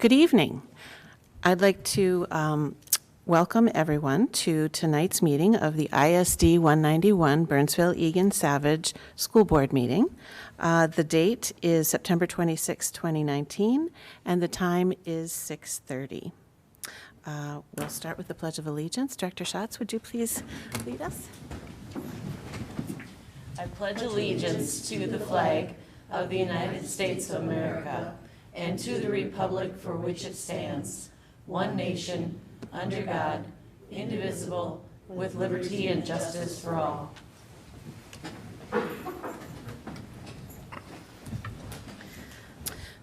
Good evening. I'd like to welcome everyone to tonight's meeting of the ISD 191 Burnsville-Egan-Savage School Board meeting. The date is September 26, 2019, and the time is 6:30. We'll start with the Pledge of Allegiance. Director Schatz, would you please lead us? I pledge allegiance to the flag of the United States of America and to the republic for which it stands, one nation, under God, indivisible, with liberty and justice for all.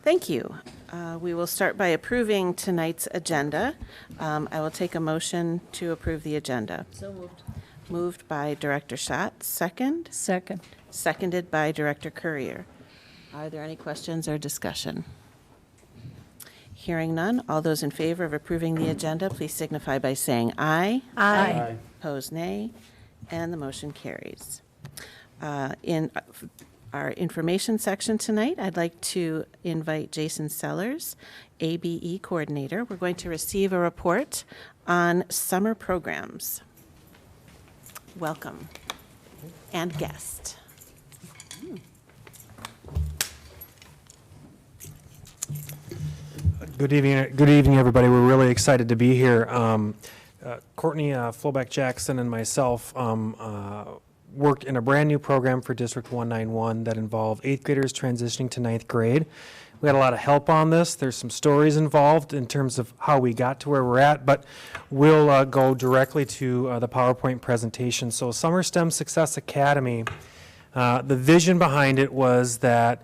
Thank you. We will start by approving tonight's agenda. I will take a motion to approve the agenda. So moved. Moved by Director Schatz. Second? Second. Seconded by Director Courier. Are there any questions or discussion? Hearing none, all those in favor of approving the agenda, please signify by saying aye. Aye. Opposed, nay, and the motion carries. In our information section tonight, I'd like to invite Jason Sellers, ABE Coordinator. We're going to receive a report on summer programs. Welcome, and guest. Good evening, everybody. We're really excited to be here. Courtney Flobeck-Jackson and myself worked in a brand new program for District 191 that involved 8th graders transitioning to 9th grade. We had a lot of help on this. There's some stories involved in terms of how we got to where we're at, but we'll go directly to the PowerPoint presentation. So Summer STEM Success Academy, the vision behind it was that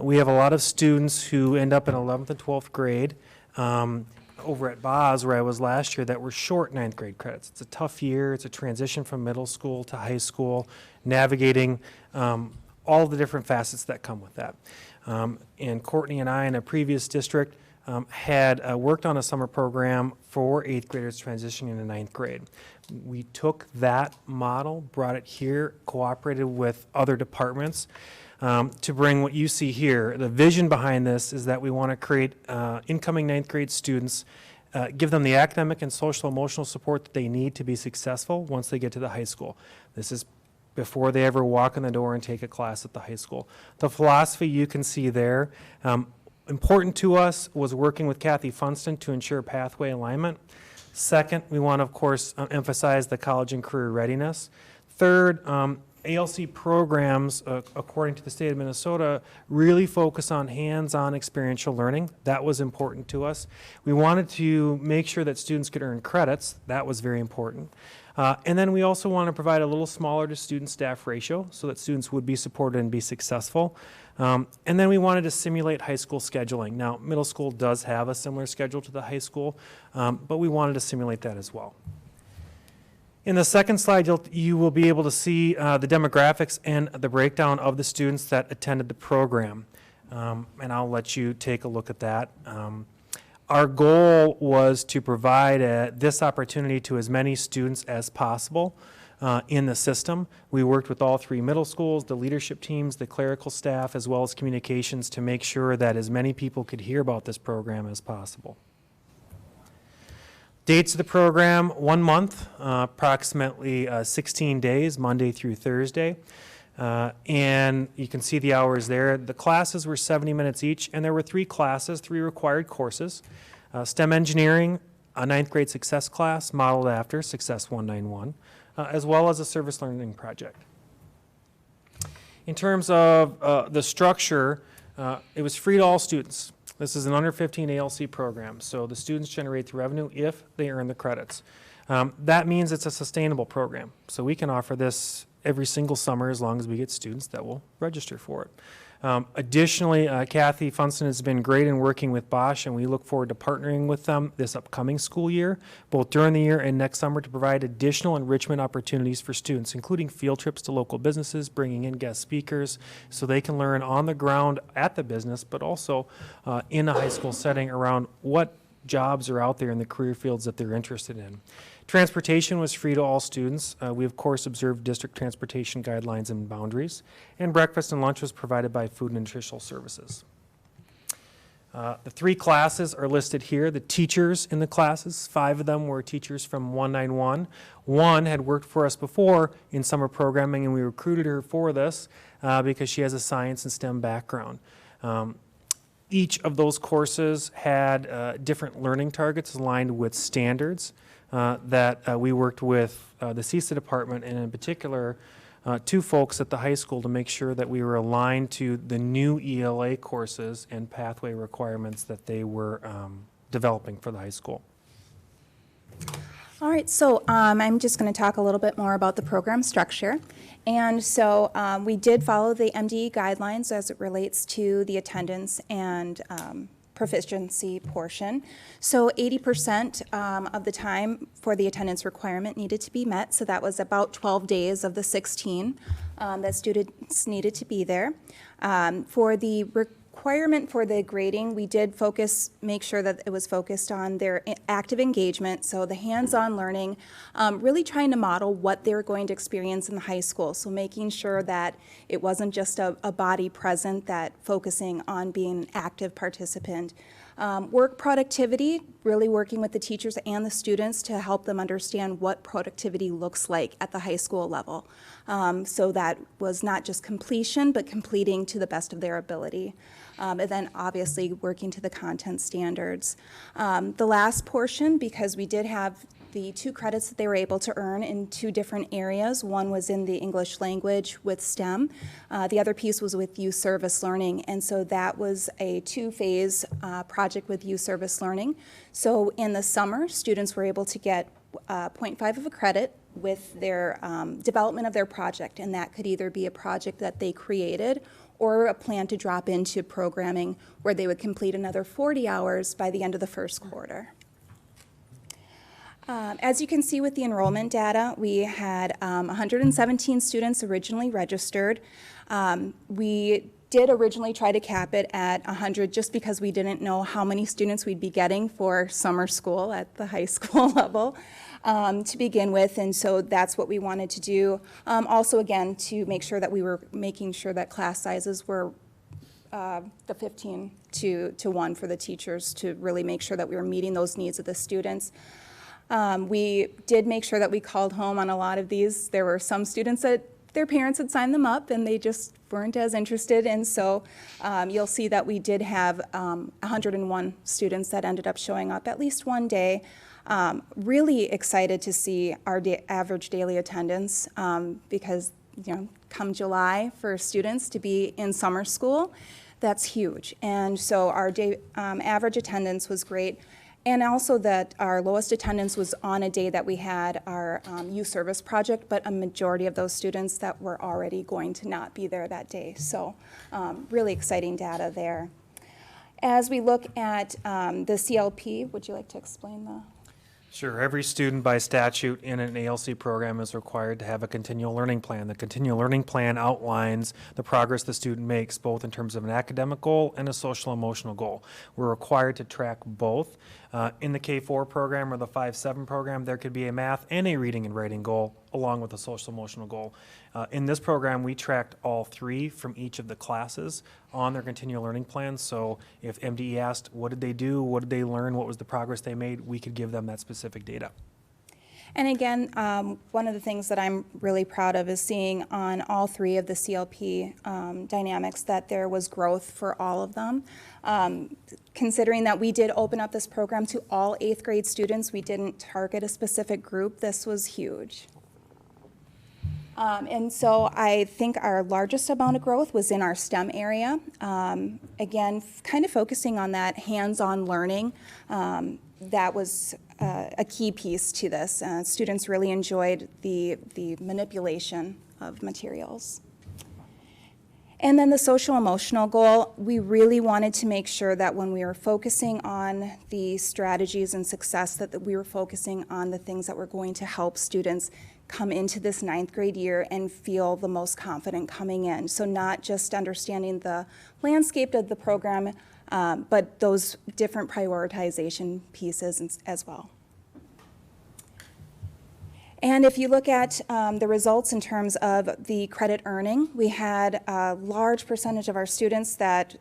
we have a lot of students who end up in 11th and 12th grade over at Boz, where I was last year, that were short 9th grade credits. It's a tough year. It's a transition from middle school to high school, navigating all the different facets that come with that. And Courtney and I, in a previous district, had worked on a summer program for 8th graders transitioning into 9th grade. We took that model, brought it here, cooperated with other departments, to bring what you see here. The vision behind this is that we want to create incoming 9th grade students, give them the academic and social emotional support that they need to be successful once they get to the high school. This is before they ever walk in the door and take a class at the high school. The philosophy you can see there. Important to us was working with Kathy Funston to ensure pathway alignment. Second, we want to, of course, emphasize the college and career readiness. Third, ALC programs, according to the state of Minnesota, really focus on hands-on experiential learning. That was important to us. We wanted to make sure that students could earn credits. That was very important. And then we also want to provide a little smaller to student-staff ratio so that students would be supported and be successful. And then we wanted to simulate high school scheduling. Now, middle school does have a similar schedule to the high school, but we wanted to simulate that as well. In the second slide, you will be able to see the demographics and the breakdown of the students that attended the program. And I'll let you take a look at that. Our goal was to provide this opportunity to as many students as possible in the system. We worked with all 3 middle schools, the leadership teams, the clerical staff, as well as communications to make sure that as many people could hear about this program as possible. Dates of the program, 1 month, approximately 16 days, Monday through Thursday. And you can see the hours there. The classes were 70 minutes each, and there were 3 classes, 3 required courses. STEM engineering, a 9th grade success class modeled after Success 191, as well as a service learning project. In terms of the structure, it was free to all students. This is an under 15 ALC program, so the students generate the revenue if they earn the credits. That means it's a sustainable program, so we can offer this every single summer as long as we get students that will register for it. Additionally, Kathy Funston has been great in working with Bosch, and we look forward to partnering with them this upcoming school year, both during the year and next summer, to provide additional enrichment opportunities for students, including field trips to local businesses, bringing in guest speakers, so they can learn on the ground at the business, but also in a high school setting around what jobs are out there in the career fields that they're interested in. Transportation was free to all students. We, of course, observed district transportation guidelines and boundaries. And breakfast and lunch was provided by Food and Nutritional Services. The 3 classes are listed here. The teachers in the classes, 5 of them were teachers from 191. One had worked for us before in summer programming, and we recruited her for this because she has a science and STEM background. Each of those courses had different learning targets aligned with standards that we worked with the CISA department, and in particular 2 folks at the high school, to make sure that we were aligned to the new ELA courses and pathway requirements that they were developing for the high school. All right, so I'm just going to talk a little bit more about the program structure. And so we did follow the MDE guidelines as it relates to the attendance and proficiency portion. So 80% of the time for the attendance requirement needed to be met. So that was about 12 days of the 16 that students needed to be there. For the requirement for the grading, we did make sure that it was focused on their active engagement, so the hands-on learning, really trying to model what they were going to experience in the high school. So making sure that it wasn't just a body present, that focusing on being an active participant. Work productivity, really working with the teachers and the students to help them understand what productivity looks like at the high school level. So that was not just completion, but completing to the best of their ability. And then obviously working to the content standards. The last portion, because we did have the 2 credits that they were able to earn in 2 different areas. One was in the English language with STEM. The other piece was with youth service learning. And so that was a 2-phase project with youth service learning. So in the summer, students were able to get 0.5 of a credit with their development of their project. And that could either be a project that they created or a plan to drop into programming where they would complete another 40 hours by the end of the first quarter. As you can see with the enrollment data, we had 117 students originally registered. We did originally try to cap it at 100 just because we didn't know how many students we'd be getting for summer school at the high school level to begin with, and so that's what we wanted to do. Also, again, to make sure that we were making sure that class sizes were the 15 to 1 for the teachers, to really make sure that we were meeting those needs of the students. We did make sure that we called home on a lot of these. There were some students that their parents had signed them up and they just weren't as interested, and so you'll see that we did have 101 students that ended up showing up at least one day. Really excited to see our average daily attendance because, you know, come July for students to be in summer school, that's huge. And so our average attendance was great. And also that our lowest attendance was on a day that we had our youth service project, but a majority of those students that were already going to not be there that day. So really exciting data there. As we look at the CLP, would you like to explain the? Sure. Every student by statute in an ALC program is required to have a continual learning plan. The continual learning plan outlines the progress the student makes, both in terms of an academic goal and a social emotional goal. We're required to track both. In the K-4 program or the 5-7 program, there could be a math and a reading and writing goal along with a social emotional goal. In this program, we tracked all 3 from each of the classes on their continual learning plans. So if MDE asked, what did they do, what did they learn, what was the progress they made, we could give them that specific data. And again, one of the things that I'm really proud of is seeing on all 3 of the CLP dynamics that there was growth for all of them. Considering that we did open up this program to all 8th grade students, we didn't target a specific group, this was huge. And so I think our largest amount of growth was in our STEM area. Again, kind of focusing on that hands-on learning. That was a key piece to this. Students really enjoyed the manipulation of materials. And then the social emotional goal, we really wanted to make sure that when we were focusing on the strategies and success, that we were focusing on the things that were going to help students come into this 9th grade year and feel the most confident coming in. So not just understanding the landscape of the program, but those different prioritization pieces as well. And if you look at the results in terms of the credit earning, we had a large percentage of our students that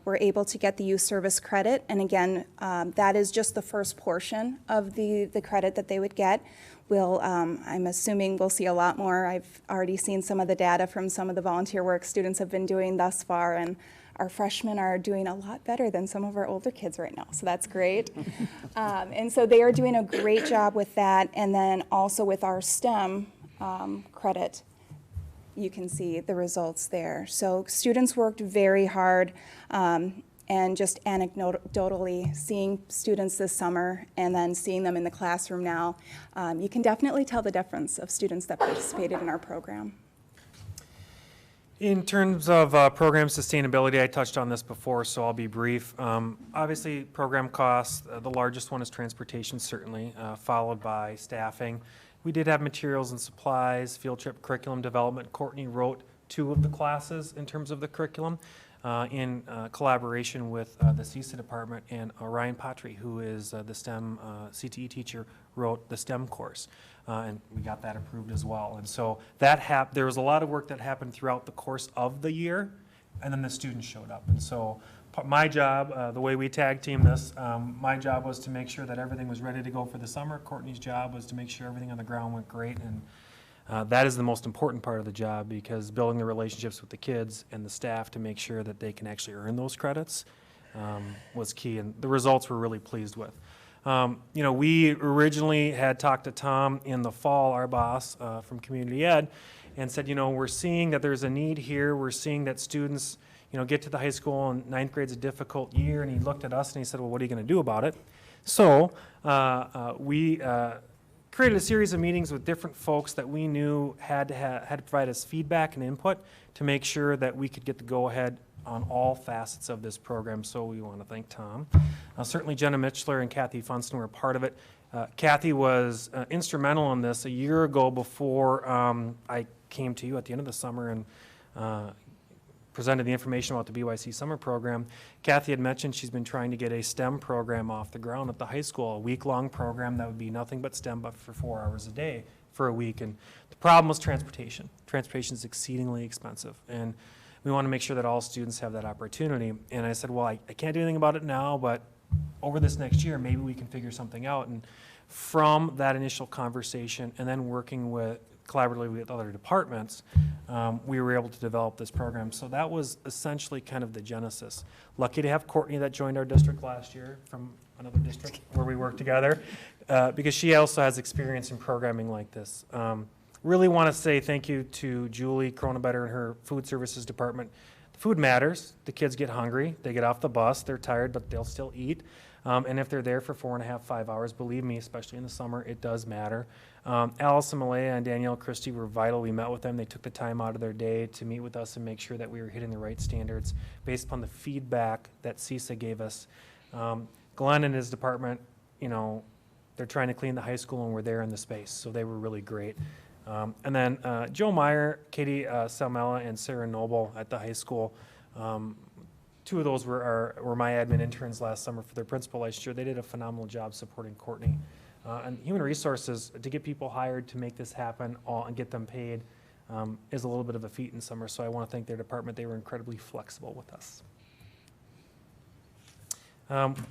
were able to get the youth service credit. And again, that is just the first portion of the credit that they would get. I'm assuming we'll see a lot more. I've already seen some of the data from some of the volunteer work students have been doing thus far, and our freshmen are doing a lot better than some of our older kids right now, so that's great. And so they are doing a great job with that, and then also with our STEM credit, you can see the results there. So students worked very hard, and just anecdotally seeing students this summer and then seeing them in the classroom now, you can definitely tell the difference of students that participated in our program. In terms of program sustainability, I touched on this before, so I'll be brief. Obviously, program costs, the largest one is transportation, certainly, followed by staffing. We did have materials and supplies, field trip curriculum development. Courtney wrote 2 of the classes in terms of the curriculum in collaboration with the CISA department, and Ryan Patry, who is the STEM CTE teacher, wrote the STEM course. And we got that approved as well. And so there was a lot of work that happened throughout the course of the year, and then the students showed up. And so my job, the way we tag team this, my job was to make sure that everything was ready to go for the summer. Courtney's job was to make sure everything on the ground went great. And that is the most important part of the job, because building the relationships with the kids and the staff to make sure that they can actually earn those credits was key. And the results we're really pleased with. We originally had talked to Tom in the fall, our boss from Community Ed, and said, we're seeing that there's a need here. We're seeing that students, get to the high school, and 9th grade's a difficult year. And he looked at us and he said, well, what are you going to do about it? So we created a series of meetings with different folks that we knew had to provide us feedback and input to make sure that we could get the go-ahead on all facets of this program, so we want to thank Tom. Certainly Jenna Mitchler and Kathy Funston were a part of it. Kathy was instrumental in this a year ago before I came to you at the end of the summer and presented the information about the BYC summer program. Kathy had mentioned she's been trying to get a STEM program off the ground at the high school, a week-long program that would be nothing but STEM, but for 4 hours a day for a week. And the problem was transportation. Transportation is exceedingly expensive, and we want to make sure that all students have that opportunity. And I said, well, I can't do anything about it now, but over this next year, maybe we can figure something out. And from that initial conversation, and then working collaboratively with other departments, we were able to develop this program. So that was essentially kind of the genesis. Lucky to have Courtney that joined our district last year from another district where we work together, because she also has experience in programming like this. Really want to say thank you to Julie Kronebetter and her food services department. The food matters. The kids get hungry. They get off the bus. They're tired, but they'll still eat. And if they're there for 4.5, 5 hours, believe me, especially in the summer, it does matter. Allison Malaya and Danielle Christie were vital. We met with them. They took the time out of their day to meet with us and make sure that we were hitting the right standards based upon the feedback that CISA gave us. Glenn and his department, they're trying to clean the high school, and we're there in the space, so they were really great. And then Joe Meyer, Katie Salmella, and Sarah Noble at the high school. 2 of those were my admin interns last summer for their principal last year. They did a phenomenal job supporting Courtney. And human resources, to get people hired to make this happen and get them paid is a little bit of a feat in summer. So I want to thank their department. They were incredibly flexible with us.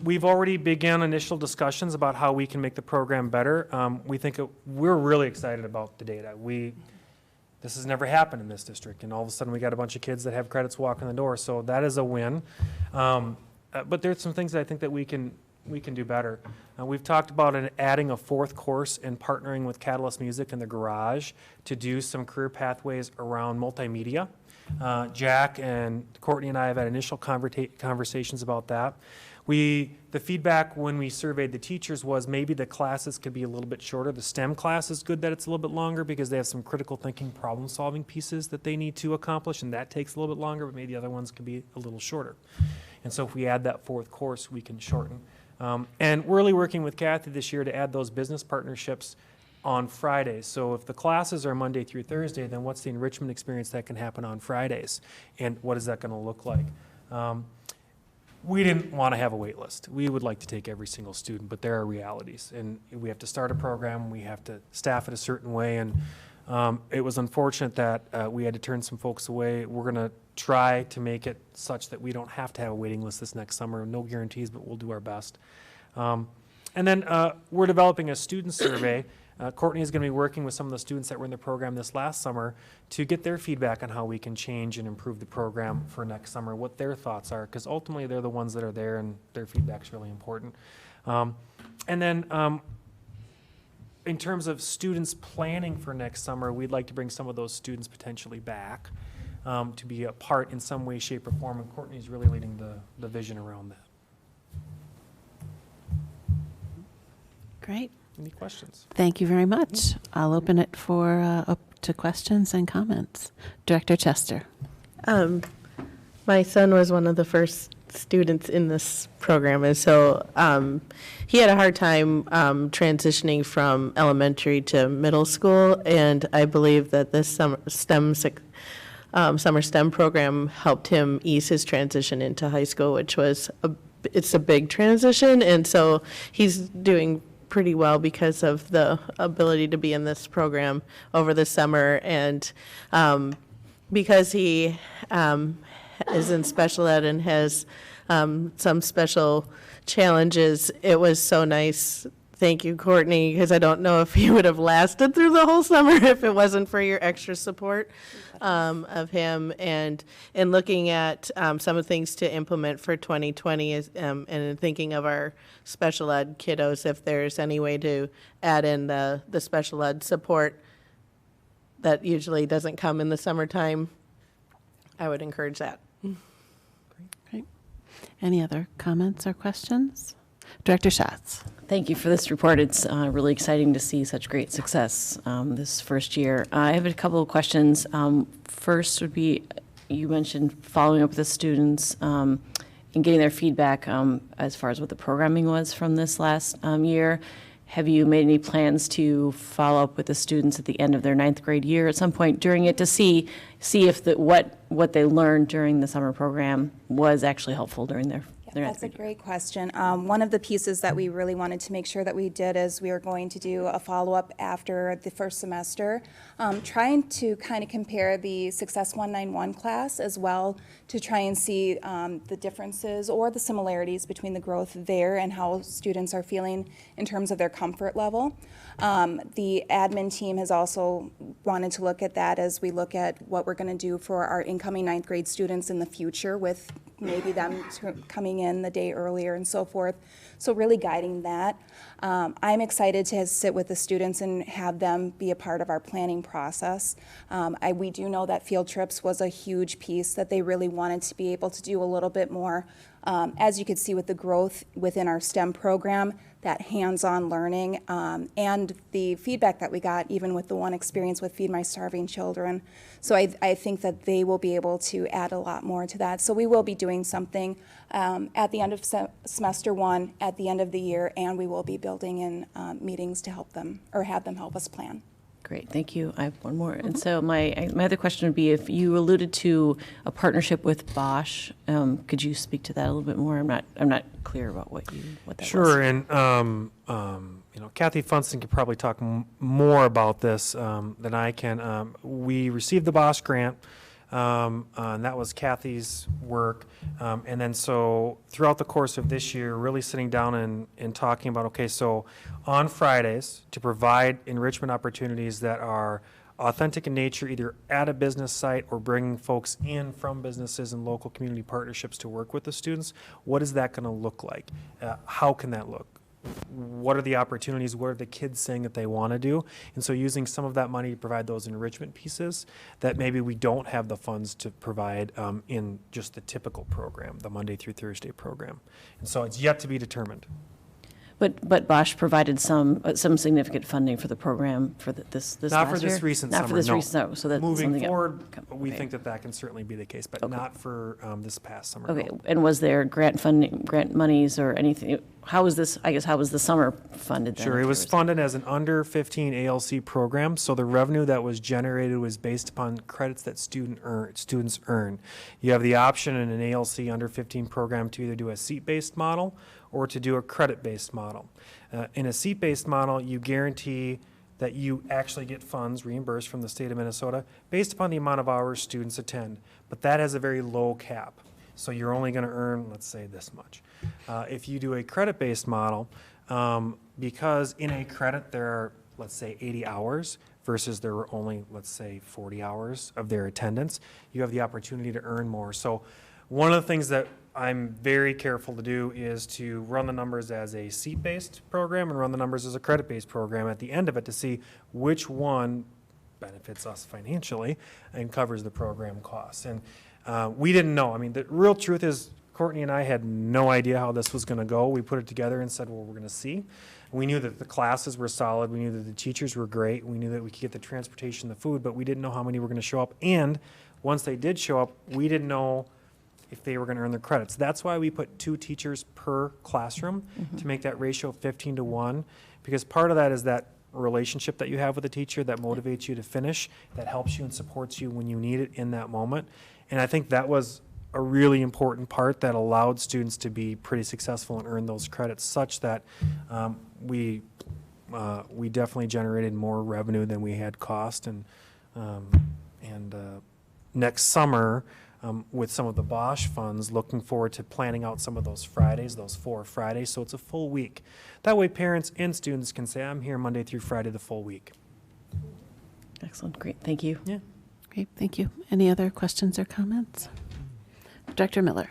We've already begun initial discussions about how we can make the program better. We're really excited about the data. This has never happened in this district, and all of a sudden we got a bunch of kids that have credits walking the door, so that is a win. But there's some things that I think that we can do better. We've talked about adding a 4th course and partnering with Catalyst Music in the garage to do some career pathways around multimedia. Jack and Courtney and I have had initial conversations about that. The feedback when we surveyed the teachers was maybe the classes could be a little bit shorter. The STEM class is good that it's a little bit longer because they have some critical thinking, problem solving pieces that they need to accomplish, and that takes a little bit longer, but maybe the other ones could be a little shorter. And so if we add that 4th course, we can shorten. And we're really working with Kathy this year to add those business partnerships on Fridays. So if the classes are Monday through Thursday, then what's the enrichment experience that can happen on Fridays? And what is that going to look like? we didn't want to have a wait list. We would like to take every single student, but there are realities. And we have to start a program, we have to staff it a certain way, and it was unfortunate that we had to turn some folks away. We're going to try to make it such that we don't have to have a waiting list this next summer. No guarantees, but we'll do our best. And then we're developing a student survey. Courtney is going to be working with some of the students that were in the program this last summer to get their feedback on how we can change and improve the program for next summer, what their thoughts are, because ultimately they're the ones that are there and their feedback's really important. And then in terms of students planning for next summer, we'd like to bring some of those students potentially back to be a part in some way, shape, or form, and Courtney's really leading the vision around that. Great. Any questions? Thank you very much. I'll open it for up to questions and comments. Director Chester. My son was one of the first students in this program, and so he had a hard time transitioning from elementary to middle school, and I believe that this summer STEM program helped him ease his transition into high school, which was it's a big transition, and so he's doing pretty well because of the ability to be in this program over the summer, and because he is in special ed and has some special challenges. It was so nice. Thank you, Courtney, because I don't know if he would have lasted through the whole summer if it wasn't for your extra support of him. And in looking at some of the things to implement for 2020 is, and in thinking of our special ed kiddos, if there's any way to add in the special ed support that usually doesn't come in the summertime, I would encourage that. Great. Any other comments or questions? Director Schatz. Thank you for this report. It's really exciting to see such great success this first year. I have a couple of questions. First would be, you mentioned following up with the students and getting their feedback as far as what the programming was from this last year. Have you made any plans to follow up with the students at the end of their 9th grade year at some point during it to see if what they learned during the summer program was actually helpful during their That's a great question. One of the pieces that we really wanted to make sure that we did is we are going to do a follow-up after the first semester, trying to kind of compare the Success 191 class as well to try and see the differences or the similarities between the growth there and how students are feeling in terms of their comfort level. The admin team has also wanted to look at that as we look at what we're going to do for our incoming 9th grade students in the future, with maybe them coming in the day earlier and so forth. So really guiding that. I'm excited to sit with the students and have them be a part of our planning process. We do know that field trips was a huge piece that they really wanted to be able to do a little bit more. As you could see with the growth within our STEM program, that hands-on learning, and the feedback that we got, even with the one experience with Feed My Starving Children. So I think that they will be able to add a lot more to that. So we will be doing something at the end of semester 1, at the end of the year, and we will be building in meetings to help them, or have them help us plan. Great, thank you. I have one more. And so my other question would be, if you alluded to a partnership with Bosch, could you speak to that a little bit more? I'm not clear about what that was. Sure, and Kathy Funston could probably talk more about this than I can. We received the Bosch grant, and that was Kathy's work. And then so throughout the course of this year, really sitting down and talking about, okay, so on Fridays, to provide enrichment opportunities that are authentic in nature, either at a business site or bringing folks in from businesses and local community partnerships to work with the students, what is that going to look like? How can that look? What are the opportunities? What are the kids saying that they want to do? And so using some of that money to provide those enrichment pieces that maybe we don't have the funds to provide in just the typical program, the Monday through Thursday program. And so it's yet to be determined. But Bosch provided some significant funding for the program for this Not last for this year? recent Not summer, for this no. recent summer, so that's Moving something that- forward, we okay. think that can certainly be the case, but Okay. not for this past summer. Okay, no. and was there grant monies or anything how was this, I guess, how was the summer funded then? Sure, it was funded as an under 15 ALC program, so the revenue that was generated was based upon credits that students earn. You have the option in an ALC under 15 program to either do a seat-based model or to do a credit-based model. In a seat-based model, you guarantee that you actually get funds reimbursed from the state of Minnesota based upon the amount of hours students attend, but that has a very low cap. So you're only going to earn, let's say, this much. If you do a credit-based model, because in a credit there are, let's say, 80 hours versus there were only, let's say, 40 hours of their attendance, you have the opportunity to earn more. So one of the things that I'm very careful to do is to run the numbers as a seat-based program and run the numbers as a credit-based program at the end of it to see which one benefits us financially and covers the program costs. And we didn't know. I mean, the real truth is Courtney and I had no idea how this was going to go. We put it together and said, well, we're going to see. We knew that the classes were solid. We knew that the teachers were great. We knew that we could get the transportation, the food, but we didn't know how many were going to show up. And once they did show up, we didn't know if they were going to earn their credits. That's why we put 2 teachers per classroom to make that ratio 15 to 1, because part of that is that relationship that you have with the teacher that motivates you to finish, that helps you and supports you when you need it in that moment. And I think that was a really important part that allowed students to be pretty successful and earn those credits, such that we definitely generated more revenue than we had cost. And next summer, with some of the Bosch funds, looking forward to planning out some of those Fridays, those 4 Fridays, so it's a full week. That way parents and students can say, I'm here Monday through Friday the full week. Excellent, great, thank you. Yeah. Great, thank you. Any other questions or comments? Director Miller.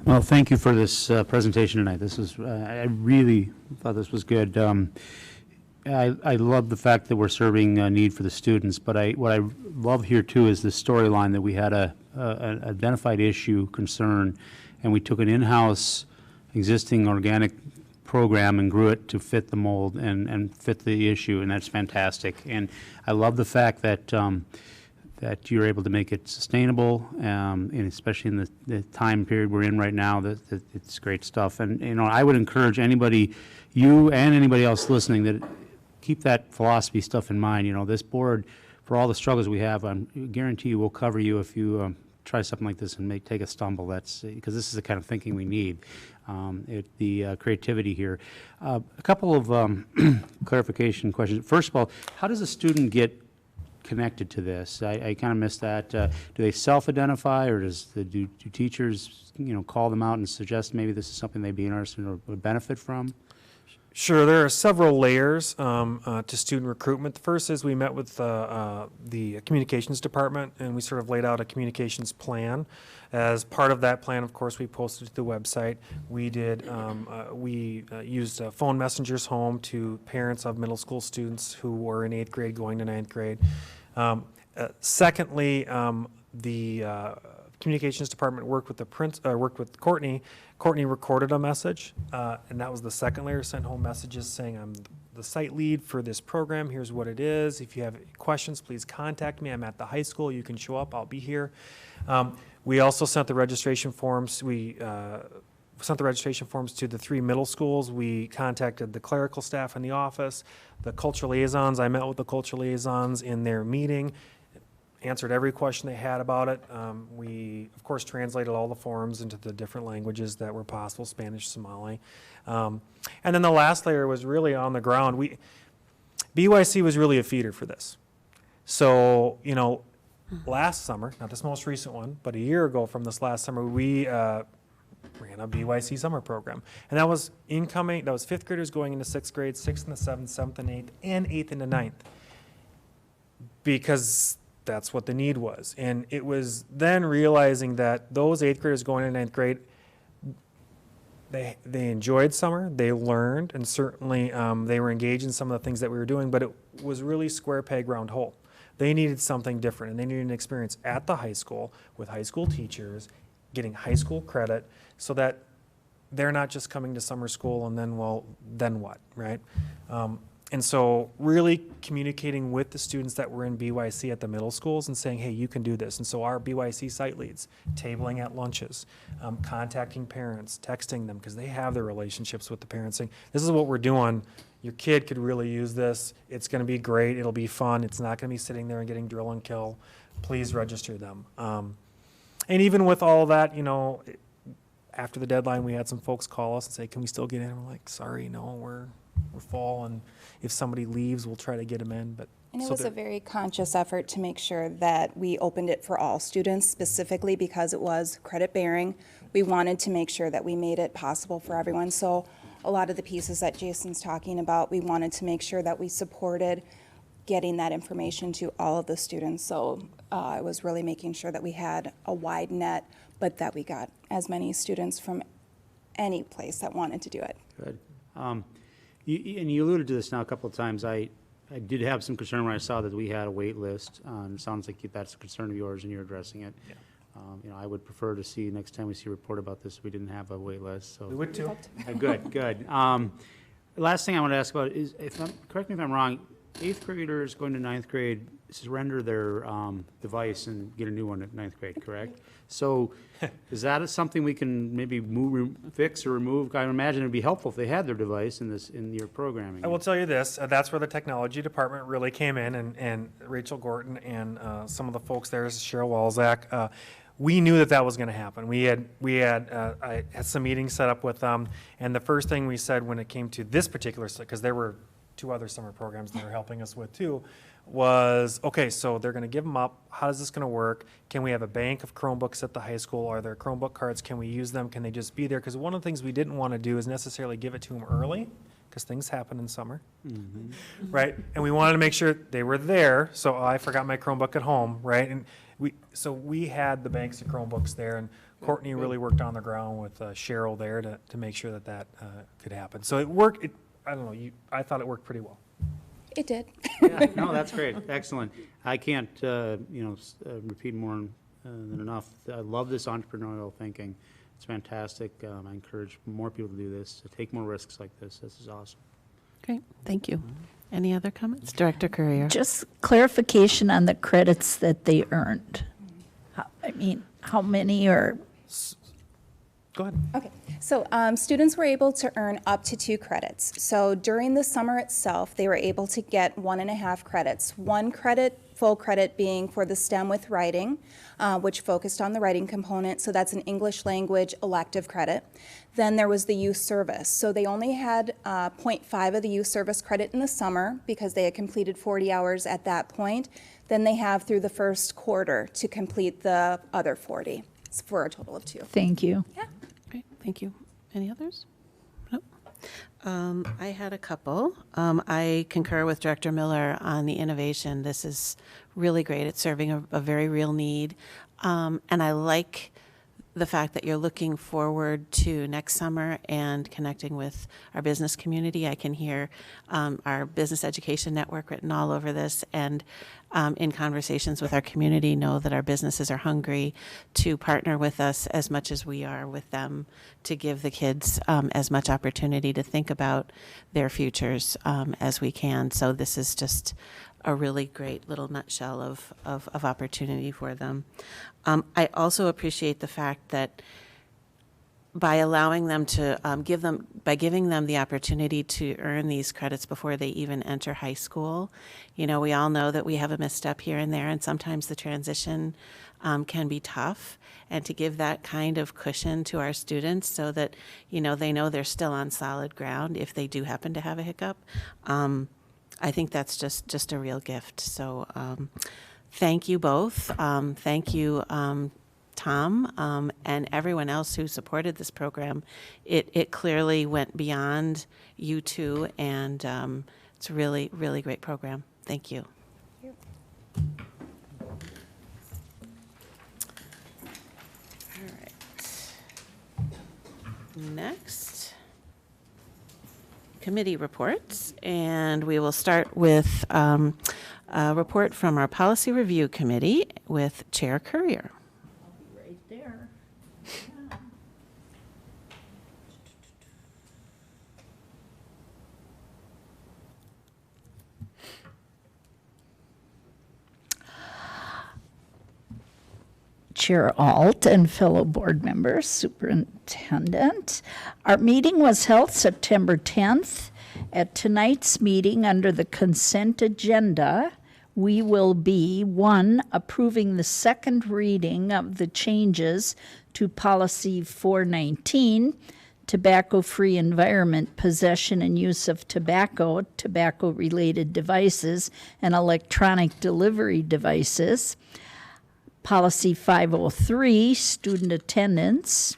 Well, thank you for this presentation tonight. This was, I really thought this was good. I love the fact that we're serving a need for the students, but what I love here too is the storyline that we had an identified issue, concern, and we took an in-house existing organic program and grew it to fit the mold and fit the issue, and that's fantastic. And I love the fact that that you're able to make it sustainable, and especially in the time period we're in right now, that it's great stuff. And you know, I would encourage anybody, you and anybody else listening, that keep that philosophy stuff in mind. You know, this board, for all the struggles we have, I guarantee you will cover you if you try something like this and take a stumble. That's because this is the kind of thinking we need. The creativity here. A couple of clarification questions. First of all, how does a student get connected to this? I kind of missed that. Do they self-identify, or do teachers, you know, call them out and suggest maybe this is something they'd be interested in or would benefit from? Sure, there are several layers to student recruitment. The first is we met with the communications department, and we sort of laid out a communications plan. As part of that plan, of course, we posted to the website. We did, we used phone messengers home to parents of middle school students who were in 8th grade going to 9th grade. Secondly, the communications department worked with Courtney. Courtney recorded a message, and that was the second layer, sent home messages saying, I'm the site lead for this program, here's what it is. If you have questions, please contact me. I'm at the high school, you can show up, I'll be here. We also sent the registration forms. We sent the registration forms to the 3 middle schools. We contacted the clerical staff in the office, the cultural liaisons. I met with the cultural liaisons in their meeting, answered every question they had about it. We, of course, translated all the forms into the different languages that were possible, Spanish, Somali. And then the last layer was really on the ground. BYC was really a feeder for this. So, you know, last summer, not this most recent one, but a year ago from this last summer, we ran a BYC summer program. And that was incoming, that was 5th graders going into 6th grade, 6th and the 7th, 7th and 8th, and 8th and the 9th. Because that's what the need was. And it was then realizing that those 8th graders going into 9th grade, they enjoyed summer, they learned, and certainly they were engaged in some of the things that we were doing, but it was really square peg round hole. They needed something different, and they needed an experience at the high school with high school teachers, getting high school credit, so that they're not just coming to summer school and then, well, then what, right? And so really communicating with the students that were in BYC at the middle schools and saying, hey, you can do this. And so our BYC site leads, tabling at lunches, contacting parents, texting them, because they have their relationships with the parents, saying, this is what we're doing. Your kid could really use this. It's going to be great. It'll be fun. It's not going to be sitting there and getting drill and kill. Please register them. And even with all that, you know, after the deadline, we had some folks call us and say, can we still get in? We're like, sorry, no, we're full, and if somebody leaves, we'll try to get them in. But And it so was a very conscious effort to make sure that we opened it for all students, specifically because it was credit bearing. We wanted to make sure that we made it possible for everyone. So a lot of the pieces that Jason's talking about, we wanted to make sure that we supported getting that information to all of the students. So it was really making sure that we had a wide net, but that we got as many students from any place that wanted to do it. Good. And you alluded to this now a couple of times. I did have some concern when I saw that we had a wait list. It sounds like that's a concern of yours and you're addressing it. Yeah. You know, I would prefer to see next time we see a report about this, we didn't have a wait list. So we would too. Good. Last thing I want to ask about is, correct me if I'm wrong, 8th graders going to 9th grade surrender their device and get a new one at 9th grade, correct? So is that something we can maybe fix or remove? I imagine it'd be helpful if they had their device in your programming. I will tell you this, that's where the technology department really came in, and Rachel Gorton and some of the folks there, Cheryl Walzak, we knew that was going to happen. I had some meetings set up with them, and the first thing we said when it came to this particular, because there were 2 other summer programs they were helping us with too, was, okay, so they're going to give them up. How is this going to work? Can we have a bank of Chromebooks at the high school? Are there Chromebook cards? Can we use them? Can they just be there? Because one of the things we didn't want to do is necessarily give it to them early, because things happen in summer, right? And we wanted to make sure they were there, so I forgot my Chromebook at home, right? And we had the banks of Chromebooks there, and Courtney really worked on the ground with Cheryl there to make sure that could happen. So it worked. I don't know. I thought it worked pretty well. It did. Yeah, no, that's great. Excellent. I can't, repeat more than enough. I love this entrepreneurial thinking. It's fantastic. I encourage more people to do this, to take more risks like this. This is awesome. Great, thank you. Any other comments? Director Courier. Just clarification on the credits that they earned. How many or? Go ahead. Okay, so students were able to earn up to 2 credits. So during the summer itself, they were able to get 1.5 credits. 1 credit, full credit being for the STEM with writing, which focused on the writing component. So that's an English language elective credit. Then there was the youth service. So they only had 0.5 of the youth service credit in the summer because they had completed 40 hours at that point. Then they have through the first quarter to complete the other 40 for a total of 2. Thank you. Yeah. Great, thank you. Any others? Nope. I had a couple. I concur with Director Miller on the innovation. This is really great. It's serving a very real need. And I like the fact that you're looking forward to next summer and connecting with our business community. I can hear our business education network written all over this, and in conversations with our community, know that our businesses are hungry to partner with us as much as we are with them, to give the kids as much opportunity to think about their futures as we can. So this is just a really great little nutshell of opportunity for them. I also appreciate the fact that by allowing them to giving them the opportunity to earn these credits before they even enter high school. You know, we all know that we have a misstep here and there, and sometimes the transition can be tough. And to give that kind of cushion to our students so that, you know, they know they're still on solid ground if they do happen to have a hiccup, I think that's just a real gift. So thank you both. Thank you, Tom, and everyone else who supported this program. It clearly went beyond you two, and it's a really, really great program. Thank you. Thank All right. Next, committee reports, and we will start with a report from our Policy Review Committee with Chair Courier. Right there. Chair Alt and fellow board members, Superintendent. Our meeting was held September 10th. At tonight's meeting, under the consent agenda, we will be, 1, approving the second reading of the changes to Policy 419, Tobacco-Free Environment, Possession and Use of Tobacco, Tobacco-Related Devices, and Electronic Delivery Devices. Policy 503, Student Attendance,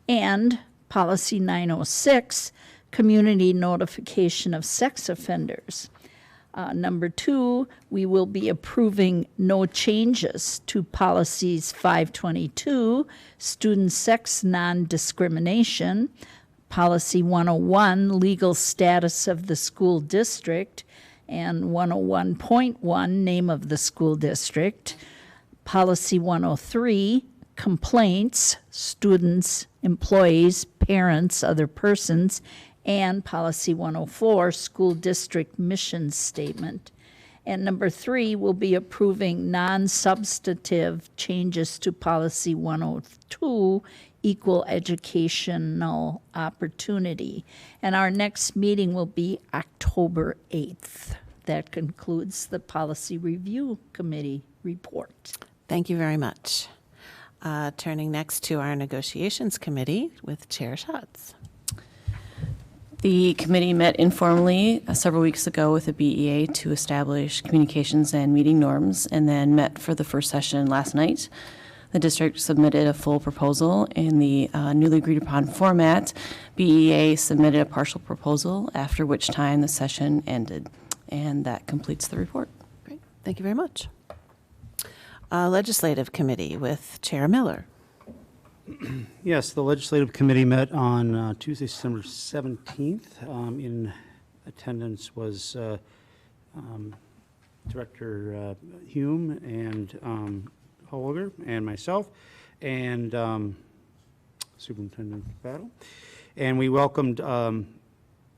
and Policy 906, Community Notification of Sex Offenders. Number 2, we will be approving no changes to Policies 522, Student Sex Non-Discrimination, Policy 101, Legal Status of the School District, and 101.1, Name of the School District, Policy 103, Complaints, Students, Employees, Parents, Other Persons, and Policy 104, School District Mission Statement. And number 3, we'll be approving non-substantive changes to Policy 102, Equal Educational Opportunity. And our next meeting will be October 8th. That concludes the Policy Review Committee report. Thank you very much. Turning next to our Negotiations Committee with Chair Schatz. The committee met informally several weeks ago with the BEA to establish communications and meeting norms, and then met for the first session last night. The district submitted a full proposal in the newly agreed upon format. BEA submitted a partial proposal, after which time the session ended. And that completes the report. Great. Thank you very much. Legislative Committee with Chair Miller. Yes, the Legislative Committee met on Tuesday, December 17th. In attendance was Director Hume and Holger and myself, and Superintendent Battle. And we welcomed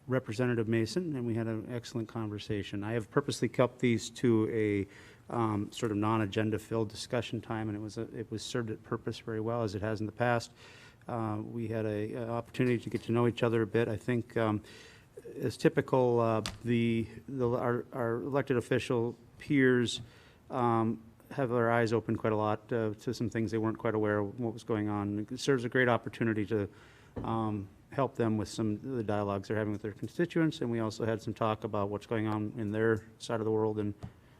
Representative Mason, and we had an excellent conversation. I have purposely kept these to a sort of non-agenda filled discussion time, and it was served its purpose very well, as it has in the past. We had an opportunity to get to know each other a bit. I think, as typical, our elected official peers have their eyes open quite a lot to some things they weren't quite aware of what was going on. It serves a great opportunity to help them with some of the dialogues they're having with their constituents, and we also had some talk about what's going on in their side of the world and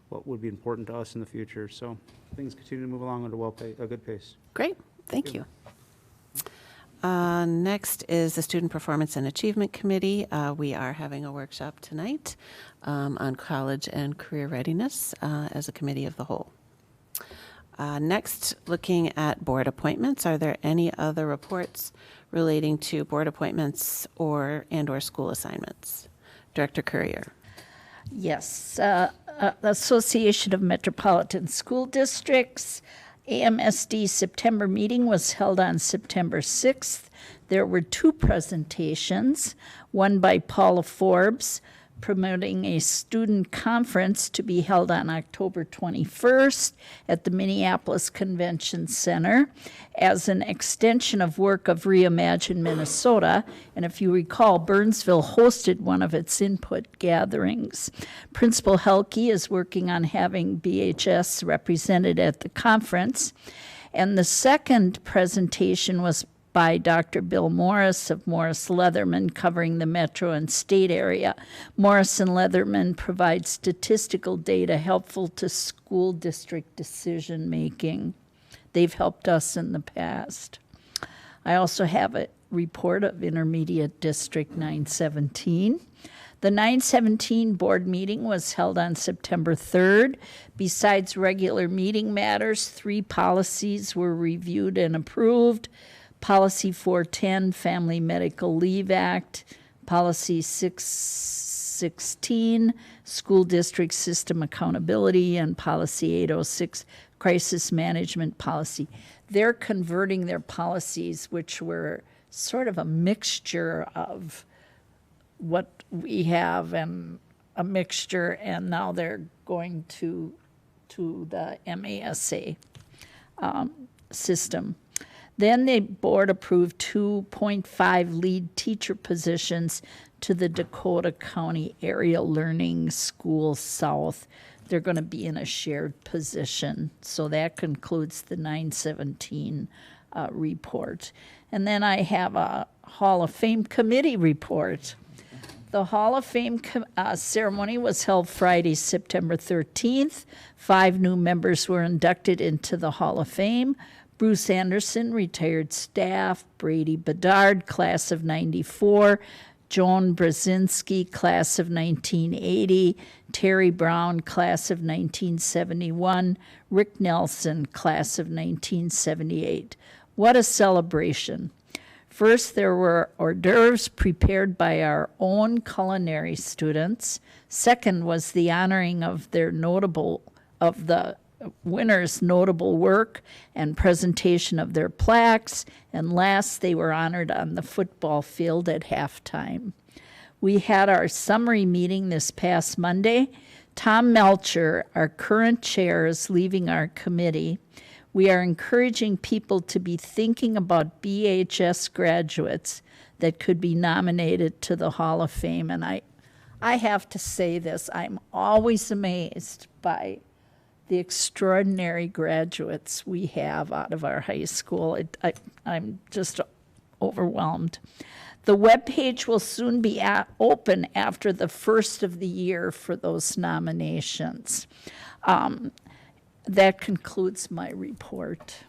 what would be important to us in the future. So things continue to move along at a good pace. Great. Thank you. Next is the Student Performance and Achievement Committee. We are having a workshop tonight on college and career readiness as a committee of the whole. Next, looking at board appointments, are there any other reports relating to board appointments or school assignments? Director Courier. Yes, Association of Metropolitan School Districts, AMSD September meeting was held on September 6th. There were 2 presentations, one by Paula Forbes, promoting a student conference to be held on October 21st at the Minneapolis Convention Center as an extension of work of Reimagine Minnesota. And if you recall, Burnsville hosted one of its input gatherings. Principal Helke is working on having BHS represented at the conference. And the second presentation was by Dr. Bill Morris of Morris Leatherman, covering the metro and state area. Morris and Leatherman provide statistical data helpful to school district decision-making. They've helped us in the past. I also have a report of Intermediate District 917. The 917 board meeting was held on September 3rd. Besides regular meeting matters, 3 policies were reviewed and approved. Policy 410, Family Medical Leave Act, Policy 616, School District System Accountability, and Policy 806, Crisis Management Policy. They're converting their policies, which were sort of a mixture of what we have and a mixture, and now they're going to the MASA. system. Then the board approved 2.5 lead teacher positions to the Dakota County Area Learning School South. They're going to be in a shared position. So that concludes the 917 report. And then I have a Hall of Fame committee report. The Hall of Fame ceremony was held Friday, September 13th. 5 new members were inducted into the Hall of Fame. Bruce Anderson, retired staff. Brady Bedard, class of 94. Joan Brzezinski, class of 1980. Terry Brown, class of 1971. Rick Nelson, class of 1978. What a celebration. First, there were hors d'oeuvres prepared by our own culinary students. Second was the honoring of the winners' notable work and presentation of their plaques. And last, they were honored on the football field at halftime. We had our summary meeting this past Monday. Tom Melcher, our current chair, is leaving our committee. We are encouraging people to be thinking about BHS graduates that could be nominated to the Hall of Fame. And I have to say this, I'm always amazed by the extraordinary graduates we have out of our high school. I'm just overwhelmed. The webpage will soon be open after the first of the year for those nominations. That concludes my report.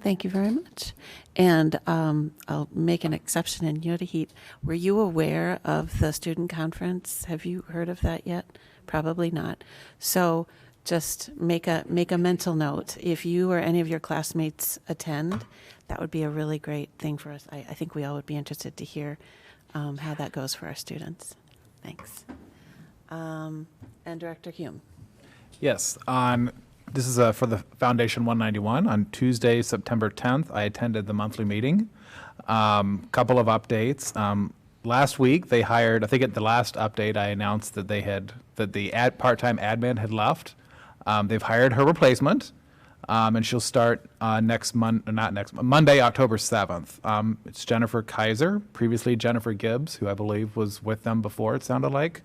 Thank you very much. And I'll make an exception in Yodeheat. Were you aware of the student conference? Have you heard of that yet? Probably not. So just make a mental note. If you or any of your classmates attend, that would be a really great thing for us. I think we all would be interested to hear how that goes for our students. Thanks. And Director Hume. Yes, this is for the Foundation 191. On Tuesday, September 10th, I attended the monthly meeting. Couple of updates. Last week, they hired, I think at the last update, I announced that the part-time admin had left. They've hired her replacement, and she'll start Monday, October 7th. It's Jennifer Kaiser, previously Jennifer Gibbs, who I believe was with them before, it sounded like.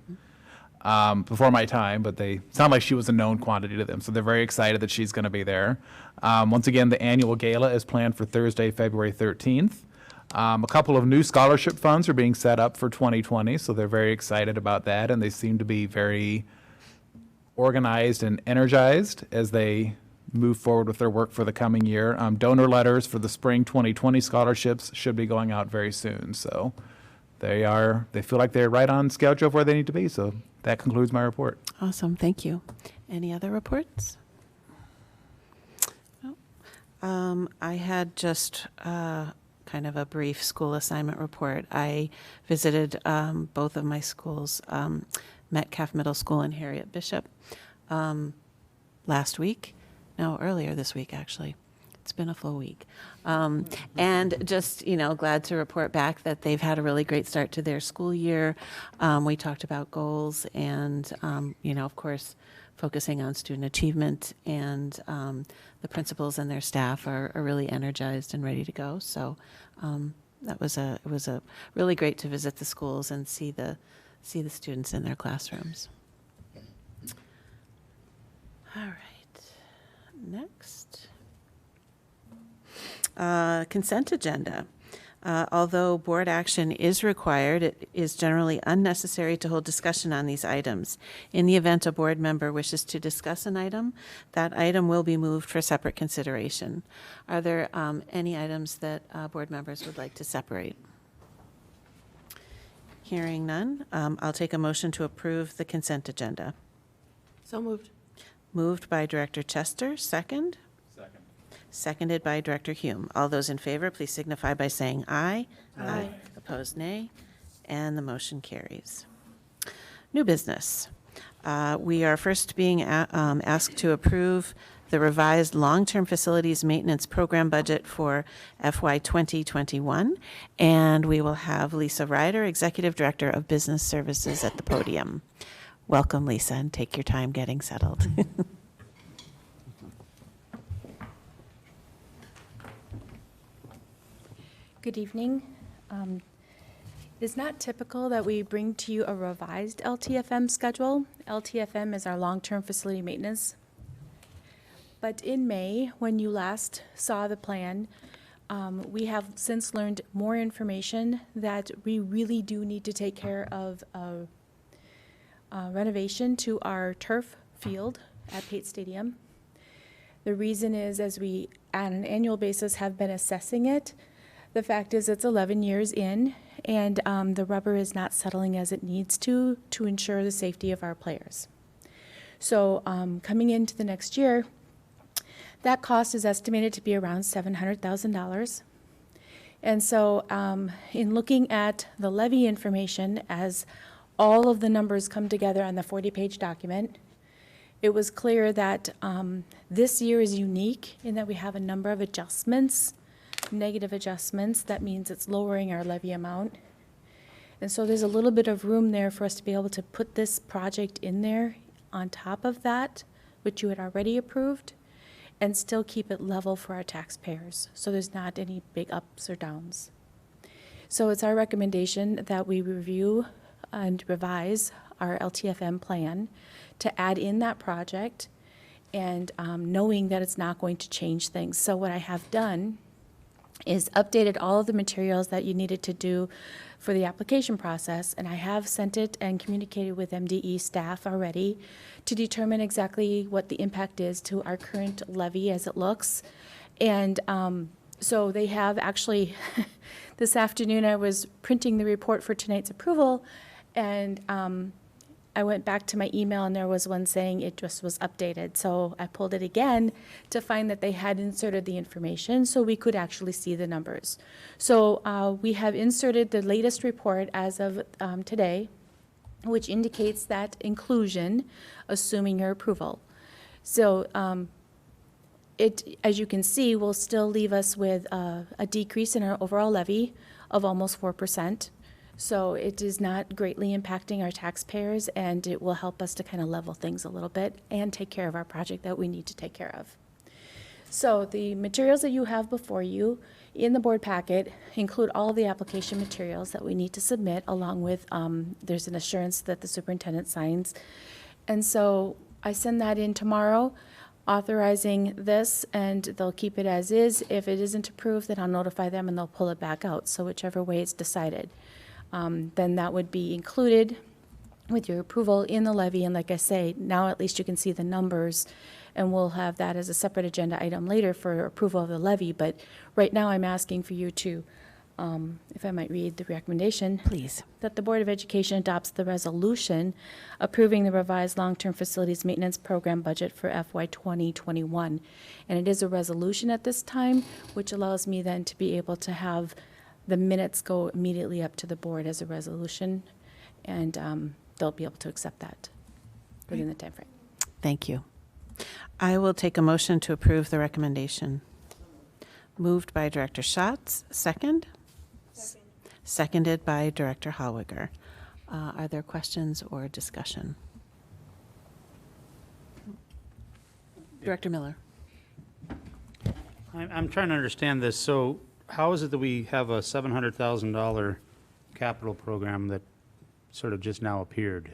Before my time, but they sound like she was a known quantity to them, so they're very excited that she's going to be there. Once again, the annual gala is planned for Thursday, February 13th. A couple of new scholarship funds are being set up for 2020, so they're very excited about that, and they seem to be very organized and energized as they move forward with their work for the coming year. Donor letters for the spring 2020 scholarships should be going out very soon, so they feel like they're right on schedule of where they need to be, so that concludes my report. Awesome, thank you. Any other reports? No. I had just kind of a brief school assignment report. I visited both of my schools, Metcalf Middle School and Harriet Bishop, earlier this week, actually. It's been a full week. And just, glad to report back that they've had a really great start to their school year. We talked about goals and, of course, focusing on student achievement, and the principals and their staff are really energized and ready to go. So it was a really great to visit the schools and see the students in their classrooms. All right. Next. Consent agenda. Although board action is required, it is generally unnecessary to hold discussion on these items. In the event a board member wishes to discuss an item, that item will be moved for separate consideration. Are there any items that board members would like to separate? Hearing none, I'll take a motion to approve the consent agenda. So moved. Moved by Director Chester, second? Seconded by Director Hume. All those in favor, please signify by saying aye. Aye. Opposed, nay. And the motion carries. New business. We are first being asked to approve the revised long-term facilities maintenance program budget for FY 2021. And we will have Lisa Ryder, Executive Director of Business Services, at the podium. Welcome, Lisa, and take your time getting settled. Good evening. It is not typical that we bring to you a revised LTFM schedule. LTFM is our long-term facility maintenance. But in May, when you last saw the plan, we have since learned more information that we really do need to take care of a renovation to our turf field at Pate Stadium. The reason is, as we, on an annual basis, have been assessing it, the fact is it's 11 years in, and the rubber is not settling as it needs to ensure the safety of our players. So coming into the next year, that cost is estimated to be around $700,000. And so in looking at the levy information, as all of the numbers come together on the 40-page document, it was clear that this year is unique in that we have a number of adjustments, negative adjustments. That means it's lowering our levy amount. And so there's a little bit of room there for us to be able to put this project in there on top of that, which you had already approved, and still keep it level for our taxpayers. So there's not any big ups or downs. So it's our recommendation that we review and revise our LTFM plan to add in that project, and knowing that it's not going to change things. So what I have done is updated all of the materials that you needed to do for the application process, and I have sent it and communicated with MDE staff already to determine exactly what the impact is to our current levy as it looks. And so they have actually, this afternoon I was printing the report for tonight's approval, and I went back to my email and there was one saying it just was updated. So I pulled it again to find that they had inserted the information so we could actually see the numbers. So we have inserted the latest report as of today, which indicates that inclusion, assuming your approval. So it, as you can see, will still leave us with a decrease in our overall levy of almost 4%. So it is not greatly impacting our taxpayers, and it will help us to kind of level things a little bit and take care of our project that we need to take care of. So the materials that you have before you in the board packet include all the application materials that we need to submit, along with there's an assurance that the superintendent signs. And so I send that in tomorrow, authorizing this, and they'll keep it as is. If it isn't approved, then I'll notify them and they'll pull it back out. So whichever way it's decided. Then that would be included with your approval in the levy. And like I say, now at least you can see the numbers, and we'll have that as a separate agenda item later for approval of the levy. But right now I'm asking for you to, if I might read the recommendation. Please. That the Board of Education adopts the resolution approving the revised long-term facilities maintenance program budget for FY 2021. And it is a resolution at this time, which allows me then to be able to have the minutes go immediately up to the board as a resolution, and they'll be able to accept that within the time frame. Thank you. I will take a motion to approve the recommendation. Moved by Director Schatz, second? Seconded by Director Hallwiger. Are there questions or discussion? Director Miller. I'm trying to understand this. So how is it that we have a $700,000 capital program that sort of just now appeared?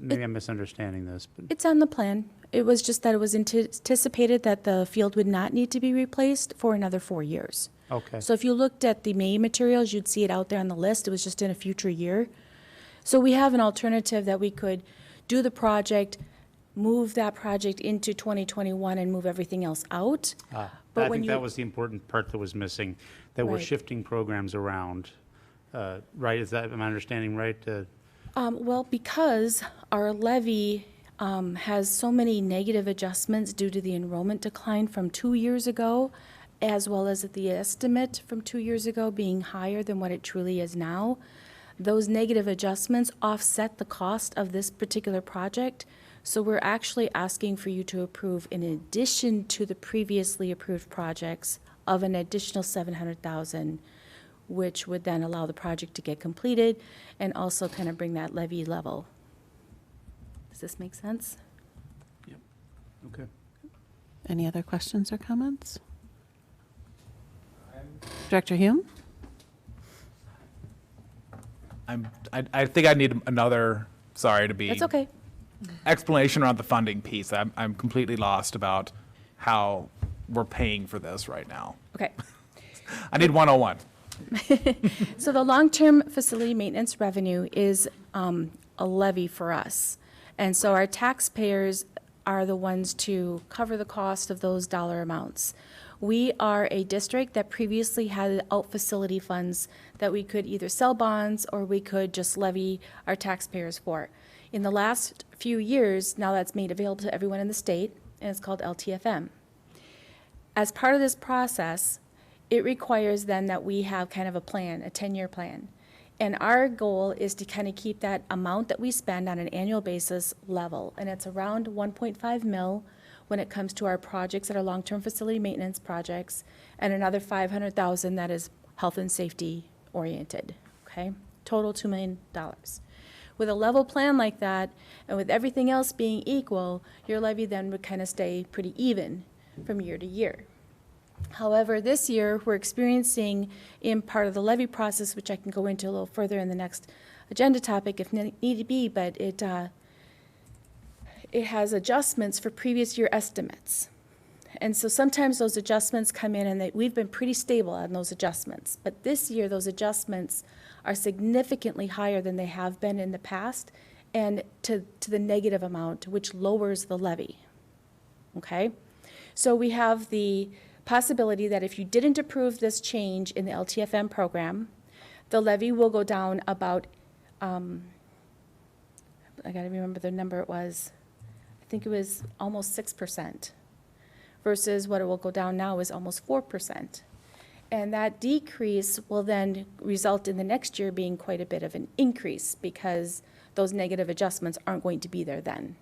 Maybe I'm misunderstanding this, but It's on the plan. It was just that it was anticipated that the field would not need to be replaced for another 4 years. okay. So if you looked at the May materials, you'd see it out there on the list. It was just in a future year. So we have an alternative that we could do the project, move that project into 2021 and move everything else out. But I when think you- that was the important part that was missing, that we're Right. shifting programs around, right? Is that, am I understanding right? Well, because our levy has so many negative adjustments due to the enrollment decline from 2 years ago, as well as the estimate from 2 years ago being higher than what it truly is now, those negative adjustments offset the cost of this particular project. So we're actually asking for you to approve, in addition to the previously approved projects, of an additional $700,000, which would then allow the project to get completed and also kind of bring that levy level. Does this make sense? Okay. Any other questions or comments? I'm Director Hume? I think I need another, sorry to be. That's okay. Explanation around the funding piece. I'm completely lost about how we're paying for this right now. Okay. I need 101. So the long-term facility maintenance revenue is a levy for us. And so our taxpayers are the ones to cover the cost of those dollar amounts. We are a district that previously had out facility funds that we could either sell bonds or we could just levy our taxpayers for. In the last few years, now that's made available to everyone in the state, and it's called LTFM. As part of this process, it requires then that we have kind of a plan, a 10-year plan. And our goal is to kind of keep that amount that we spend on an annual basis level. And it's around 1.5 mil when it comes to our projects that are long-term facility maintenance projects, and another 500,000 that is health and safety oriented, okay? Total $2 million. With a level plan like that, and with everything else being equal, your levy then would kind of stay pretty even from year to year. However, this year, we're experiencing in part of the levy process, which I can go into a little further in the next agenda topic if need be, but it has adjustments for previous year estimates. And so sometimes those adjustments come in and we've been pretty stable on those adjustments. But this year, those adjustments are significantly higher than they have been in the past, and to the negative amount, which lowers the levy, okay? So we have the possibility that if you didn't approve this change in the LTFM program, the levy will go down about, I gotta remember the number it was, I think it was almost 6%, versus what it will go down now is almost 4%. And that decrease will then result in the next year being quite a bit of an increase because those negative adjustments aren't going to be there then.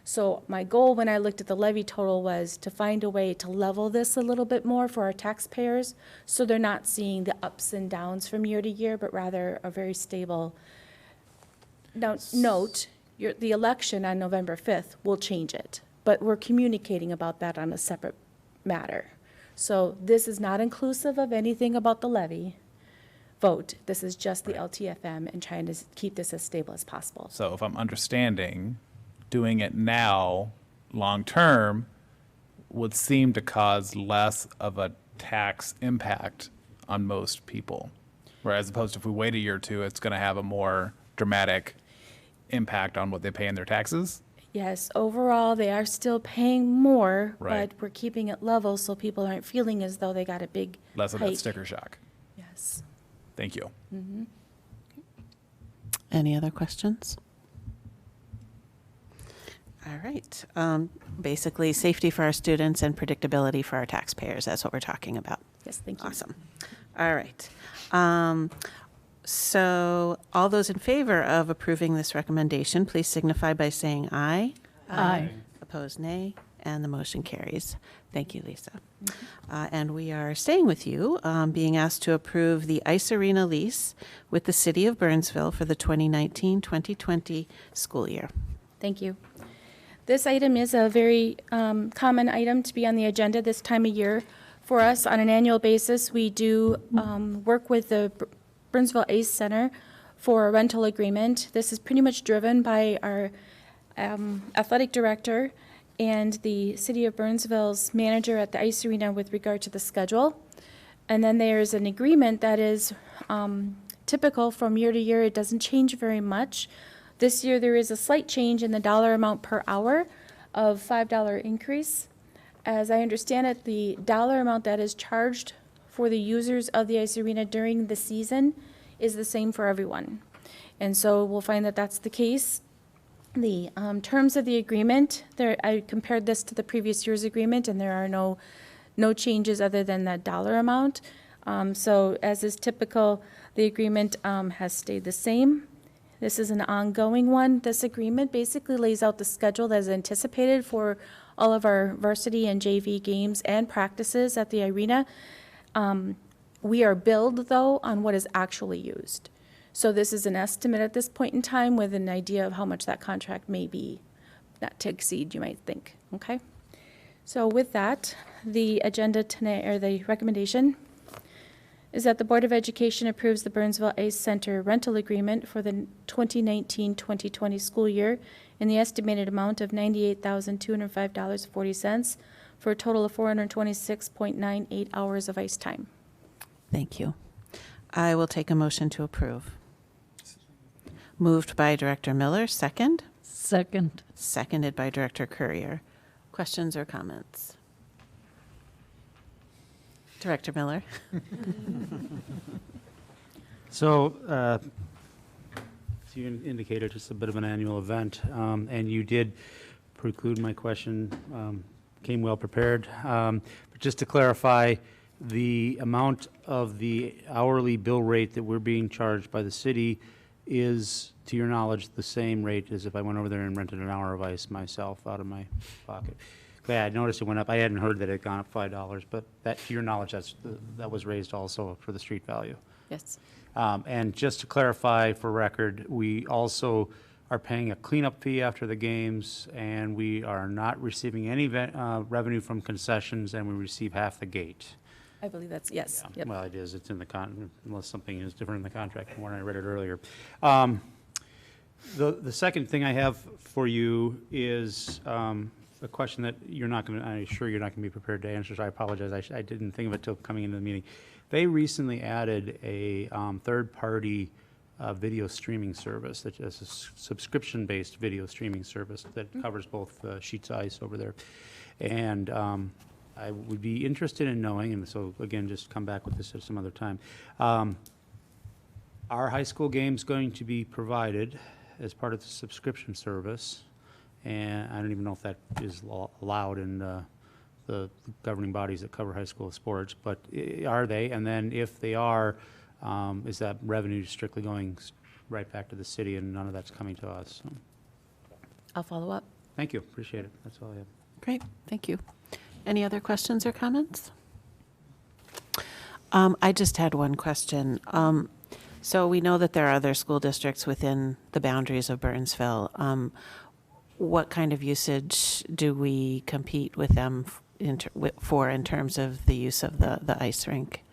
So my goal when I looked at the levy total was to find a way to level this a little bit more for our taxpayers so they're not seeing the ups and downs from year to year, but rather a very stable. Now, note, the election on November 5th will change it, but we're communicating about that on a separate matter. So this is not inclusive of anything about the levy vote. This is just the LTFM and trying to keep this as stable as possible. So if I'm understanding, doing it now, long-term, would seem to cause less of a tax impact on most people. Whereas opposed to if we wait a year or two, it's going to have a more dramatic impact on what they pay in their taxes? Yes, overall, they are still paying more, Right. but we're keeping it level so people aren't feeling as though they got a big Less of that hike. sticker shock. Yes. Thank you. Any other questions? All right. Basically, safety for our students and predictability for our taxpayers. That's what we're talking about. Yes, thank you. Awesome. All right. So all those in favor of approving this recommendation, please signify by saying aye. Aye. Opposed, nay, and the motion carries. Thank you, Lisa. And we are staying with you, being asked to approve the Ice Arena lease with the City of Burnsville for the 2019-2020 school year. Thank you. This item is a very common item to be on the agenda this time of year. For us, on an annual basis, we do work with the Burnsville ACE Center for a rental agreement. This is pretty much driven by our athletic director and the City of Burnsville's manager at the Ice Arena with regard to the schedule. And then there's an agreement that is typical from year to year. It doesn't change very much. This year, there is a slight change in the dollar amount per hour of $5 increase. As I understand it, the dollar amount that is charged for the users of the Ice Arena during the season is the same for everyone. And so we'll find that that's the case. The terms of the agreement, I compared this to the previous year's agreement, and there are no changes other than that dollar amount. So as is typical, the agreement has stayed the same. This is an ongoing one. This agreement basically lays out the schedule that is anticipated for all of our varsity and JV games and practices at the arena. We are billed, though, on what is actually used. So this is an estimate at this point in time with an idea of how much that contract may be, not to exceed, you might think, okay? So with that, the agenda tonight, or the recommendation is that the Board of Education approves the Burnsville Ice Center rental agreement for the 2019-2020 school year in the estimated amount of $98,205.40 for a total of 426.98 hours of ice time. Thank you. I will take a motion to approve. Moved by Director Miller, second. Second. Seconded by Director Courier. Questions or comments? Director Miller? So, as you indicated, it's a bit of an annual event, and you did preclude my question, came well prepared. But just to clarify, the amount of the hourly bill rate that we're being charged by the city is, to your knowledge, the same rate as if I went over there and rented an hour of ice myself out of my pocket. Yeah, I noticed it went up. I hadn't heard that it had gone up $5, but that, to your knowledge, that was raised also for the street value. Yes. And just to clarify for record, we also are paying a cleanup fee after the games, and we are not receiving any revenue from concessions, and we receive half the gate. I believe that's, yes. Yeah, Yep. well, it is. It's in the unless something is different in the contract from when I read it earlier. The second thing I have for you is a question that you're not going to, I'm sure you're not going to be prepared to answer, so I apologize. I didn't think of it till coming into the meeting. They recently added a third-party video streaming service, that is a subscription-based video streaming service that covers both sheets of ice over there. And I would be interested in knowing, and so again, just come back with this at some other time. Are high school games going to be provided as part of the subscription service? And I don't even know if that is allowed in the governing bodies that cover high school sports, but are they? And then if they are, is that revenue strictly going right back to the city and none of that's coming to us? So, I'll follow up. thank you, appreciate it. That's all I have. Great, thank you. Any other questions or comments? I just had one question. So we know that there are other school districts within the boundaries of Burnsville. What kind of usage do we compete with them in terms of the use of the ice rink?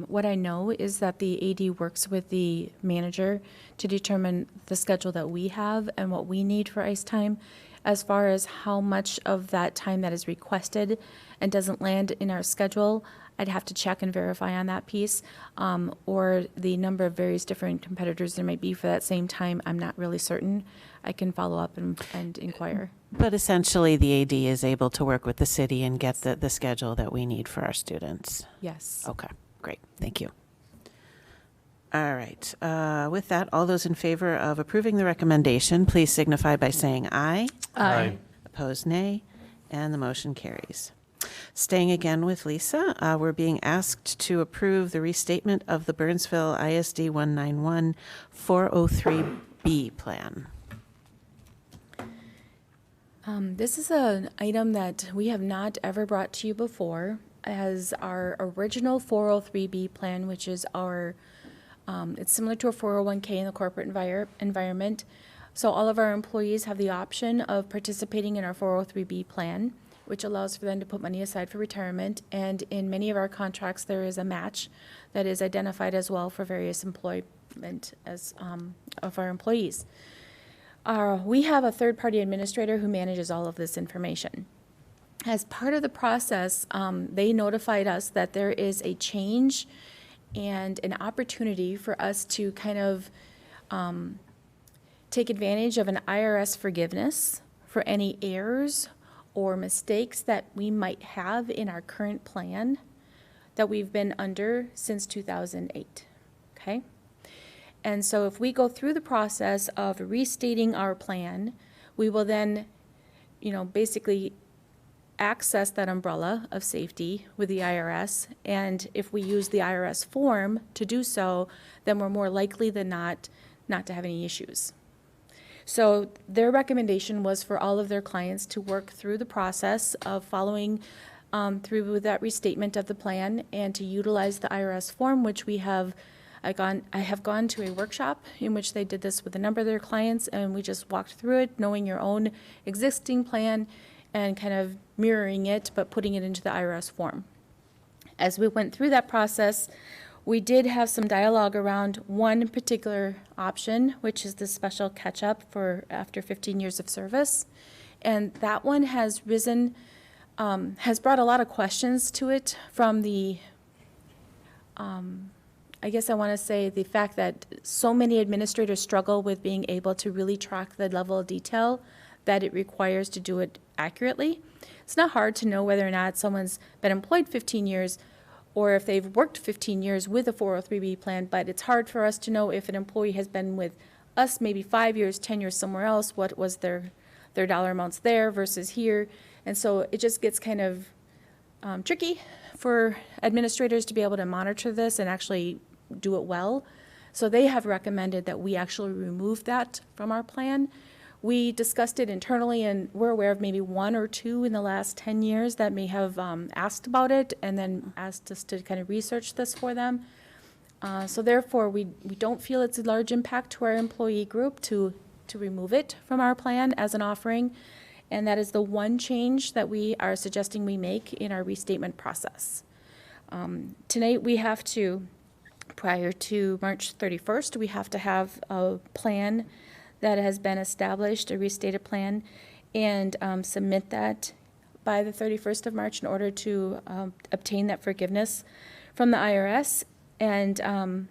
What I know is that the AD works with the manager to determine the schedule that we have and what we need for ice time. As far as how much of that time that is requested and doesn't land in our schedule, I'd have to check and verify on that piece, or the number of various different competitors there might be for that same time. I'm not really certain. I can follow up and inquire. But essentially, the AD is able to work with the city and get the schedule that we need for our students. Yes. Okay, great, thank you. All right, with that, all those in favor of approving the recommendation, please signify by saying aye. Aye. Opposed, nay, and the motion carries. Staying again with Lisa, we're being asked to approve the restatement of the Burnsville ISD 191 403B plan. This is an item that we have not ever brought to you before, as our original 403B plan, which is our it's similar to a 401k in the corporate environment. So all of our employees have the option of participating in our 403B plan, which allows for them to put money aside for retirement. And in many of our contracts, there is a match that is identified as well for various employment as of our employees. We have a third-party administrator who manages all of this information. As part of the process, they notified us that there is a change and an opportunity for us to kind of take advantage of an IRS forgiveness for any errors or mistakes that we might have in our current plan that we've been under since 2008, okay? And so if we go through the process of restating our plan, we will then, basically access that umbrella of safety with the IRS, and if we use the IRS form to do so, then we're more likely than not to have any issues. So their recommendation was for all of their clients to work through the process of following through with that restatement of the plan and to utilize the IRS form, which we have. I have gone to a workshop in which they did this with a number of their clients, and we just walked through it, knowing your own existing plan and kind of mirroring it, but putting it into the IRS form. As we went through that process, we did have some dialogue around one particular option, which is the special catch-up for after 15 years of service. And that one has risen, has brought a lot of questions to it from the, I guess I want to say the fact that so many administrators struggle with being able to really track the level of detail that it requires to do it accurately. It's not hard to know whether or not someone's been employed 15 years or if they've worked 15 years with a 403B plan, but it's hard for us to know if an employee has been with us maybe 5 years, 10 years somewhere else, what was their dollar amounts there versus here. And so it just gets kind of tricky for administrators to be able to monitor this and actually do it well. So they have recommended that we actually remove that from our plan. We discussed it internally, and we're aware of maybe one or two in the last 10 years that may have asked about it and then asked us to kind of research this for them. So therefore, we don't feel it's a large impact to our employee group to remove it from our plan as an offering. And that is the one change that we are suggesting we make in our restatement process. Tonight, we have to, prior to March 31st, we have to have a plan that has been established, a restated plan, and submit that by the 31st of March in order to obtain that forgiveness from the IRS. And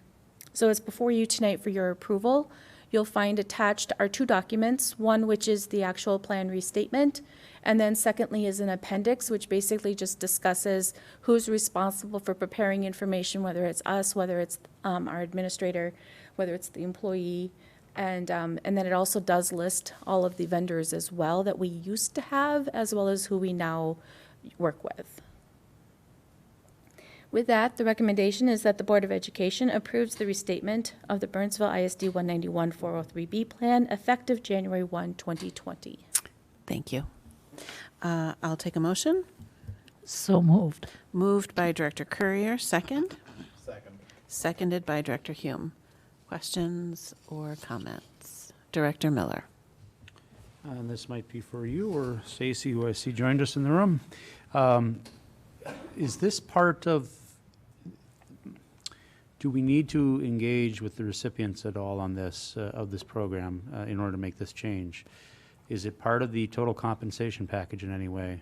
so it's before you tonight for your approval. You'll find attached are two documents, one which is the actual plan restatement, and then secondly is an appendix, which basically just discusses who's responsible for preparing information, whether it's us, whether it's our administrator, whether it's the employee, and then it also does list all of the vendors as well that we used to have, as well as who we now work with. With that, the recommendation is that the Board of Education approves the restatement of the Burnsville ISD 191 403B plan effective January 1, 2020. Thank you. I'll take a motion. So moved. Moved by Director Courier, second. Second. Seconded by Director Hume. Questions or comments? Director Miller. And this might be for you or Stacy, who I see joined us in the room. Is this part of, do we need to engage with the recipients at all on this, of this program in order to make this change? Is it part of the total compensation package in any way?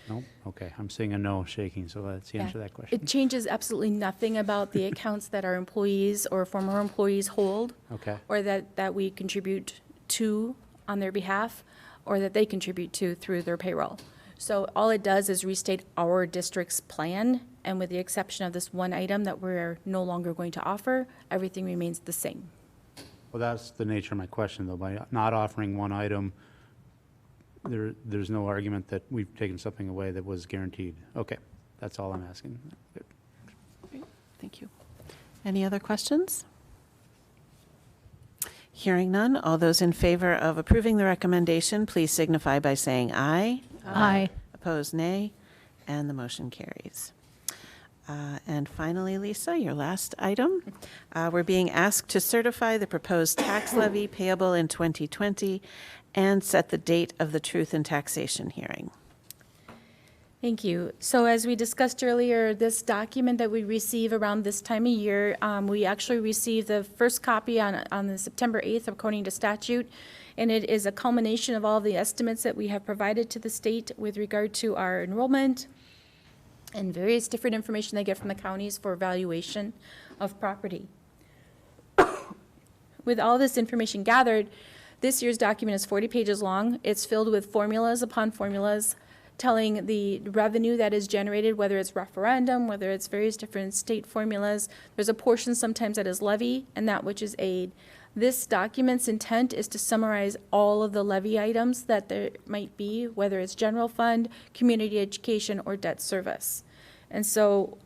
No? Okay, I'm seeing a no shaking, so let's answer that question. It changes absolutely nothing about the accounts that our employees or former employees hold. Okay. Or that we contribute to on their behalf, or that they contribute to through their payroll. So all it does is restate our district's plan, and with the exception of this one item that we're no longer going to offer, everything remains the same. Well, that's the nature of my question, though. By not offering one item, there's no argument that we've taken something away that was guaranteed. Okay, that's all I'm asking. Good. Great. Thank you. Any other questions? Hearing none, all those in favor of approving the recommendation, please signify by saying aye. Aye. Opposed, nay, and the motion carries. And finally, Lisa, your last item. We're being asked to certify the proposed tax levy payable in 2020 and set the date of the Truth in Taxation hearing. Thank you. So as we discussed earlier, this document that we receive around this time of year, we actually received the first copy on the September 8th according to statute, and it is a culmination of all the estimates that we have provided to the state with regard to our enrollment and various different information they get from the counties for evaluation of property. With all this information gathered, this year's document is 40 pages long. It's filled with formulas upon formulas telling the revenue that is generated, whether it's referendum, whether it's various different state formulas. There's a portion sometimes that is levy and that which is aid. This document's intent is to summarize all of the levy items that there might be, whether it's general fund, community education, or debt service. And so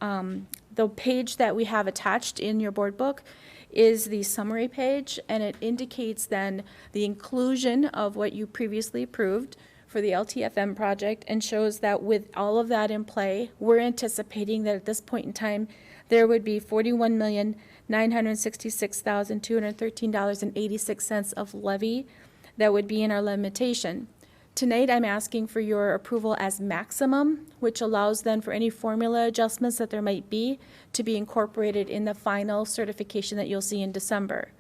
the page that we have attached in your board book is the summary page, and it indicates then the inclusion of what you previously approved for the LTFM project, and shows that with all of that in play, we're anticipating that at this point in time, there would be $41,966,213.86 of levy that would be in our limitation. Tonight, I'm asking for your approval as maximum, which allows then for any formula adjustments that there might be to be incorporated in the final certification that you'll see in December.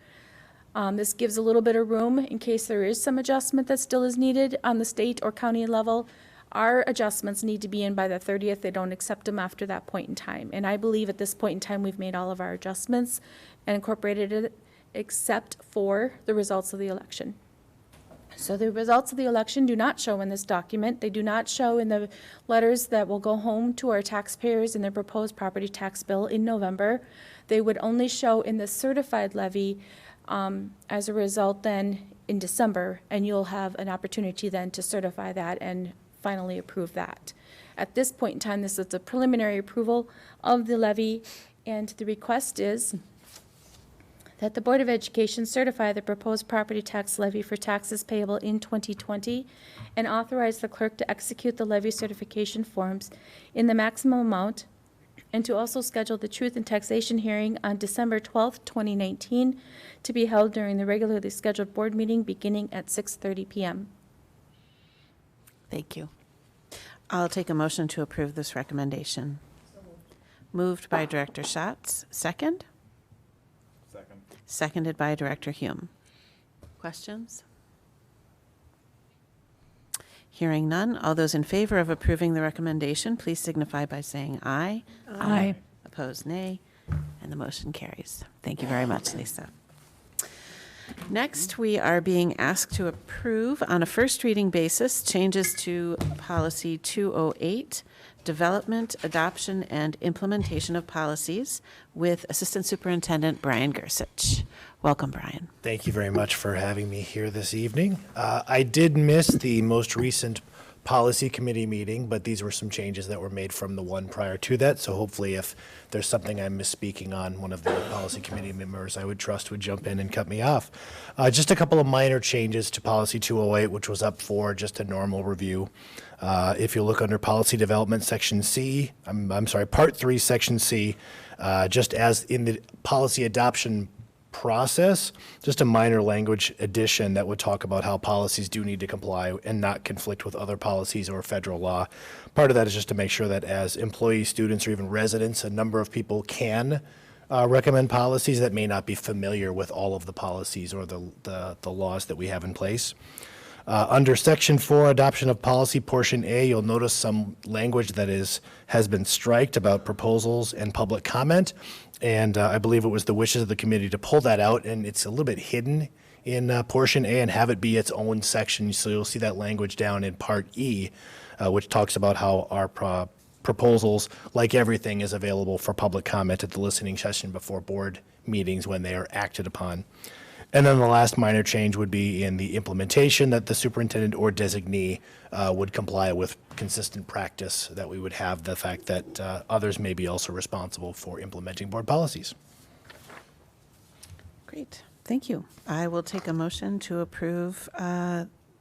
This gives a little bit of room in case there is some adjustment that still is needed on the state or county level. Our adjustments need to be in by the 30th. They don't accept them after that point in time. And I believe at this point in time, we've made all of our adjustments and incorporated it, except for the results of the election. So the results of the election do not show in this document. They do not show in the letters that will go home to our taxpayers in their proposed property tax bill in November. They would only show in the certified levy as a result then in December, and you'll have an opportunity then to certify that and finally approve that. At this point in time, this is a preliminary approval of the levy, and the request is that the Board of Education certify the proposed property tax levy for taxes payable in 2020 and authorize the clerk to execute the levy certification forms in the maximum amount, and to also schedule the truth and taxation hearing on December 12th, 2019, to be held during the regularly scheduled board meeting beginning at 6:30 p.m. Thank you. I'll take a motion to approve this recommendation. Moved by Director Schatz. Second? Second. Seconded by Director Hume. Questions? Hearing none, all those in favor of approving the recommendation, please signify by saying aye. Aye. Opposed, nay. And the motion carries. Thank you very much, Lisa. Next, we are being asked to approve on a first reading basis changes to Policy 208, Development, Adoption, and Implementation of Policies with Assistant Superintendent Brian Gersich. Welcome, Brian. Thank you very much for having me here this evening. I did miss the most recent policy committee meeting, but these were some changes that were made from the one prior to that. So hopefully if there's something I'm misspeaking on, one of the policy committee members I would trust would jump in and cut me off. Just a couple of minor changes to Policy 208, which was up for just a normal review. If you look under Policy Development, Section C, Part 3, Section C, just as in the policy adoption process, just a minor language addition that would talk about how policies do need to comply and not conflict with other policies or federal law. Part of that is just to make sure that as employees, students, or even residents, a number of people can recommend policies that may not be familiar with all of the policies or the laws that we have in place. Under Section 4, Adoption of Policy, Portion A, you'll notice some language that has been striked about proposals and public comment. And I believe it was the wishes of the committee to pull that out, and it's a little bit hidden in Portion A and have it be its own section. So you'll see that language down in Part E, which talks about how our proposals, like everything, is available for public comment at the listening session before board meetings when they are acted upon. And then the last minor change would be in the implementation, that the superintendent or designee would comply with consistent practice, that we would have the fact that others may be also responsible for implementing board policies. Great, thank you. I will take a motion to approve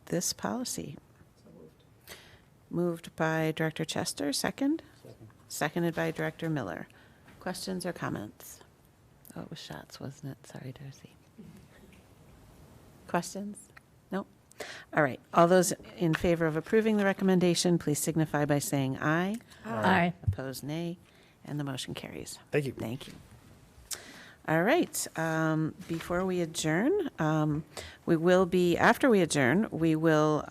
this policy. Moved by Director Chester, second? Seconded by Director Miller. Questions or comments? Oh, it was Schatz, wasn't it? Sorry, Darcy. Questions? No? All right. All those in favor of approving the recommendation, please signify by saying aye. Aye. Opposed, nay. And the motion carries. Thank you. Thank you. All right. Before we adjourn, after we adjourn, we will,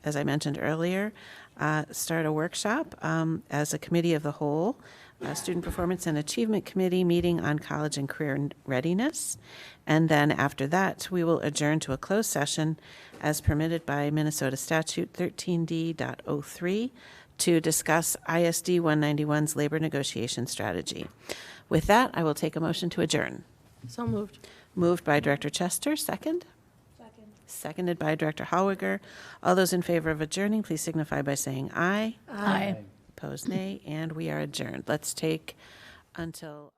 as I mentioned earlier, start a workshop as a committee of the whole, Student Performance and Achievement Committee meeting on college and career readiness. And then after that, we will adjourn to a closed session as permitted by Minnesota Statute 13D.03 to discuss ISD 191's labor negotiation strategy. With that, I will take a motion to adjourn. So moved. Moved by Director Chester, second? Second. Seconded by Director Howiger. All those in favor of adjourning, please signify by saying aye. Aye. Opposed, nay, and we are adjourned. Let's take until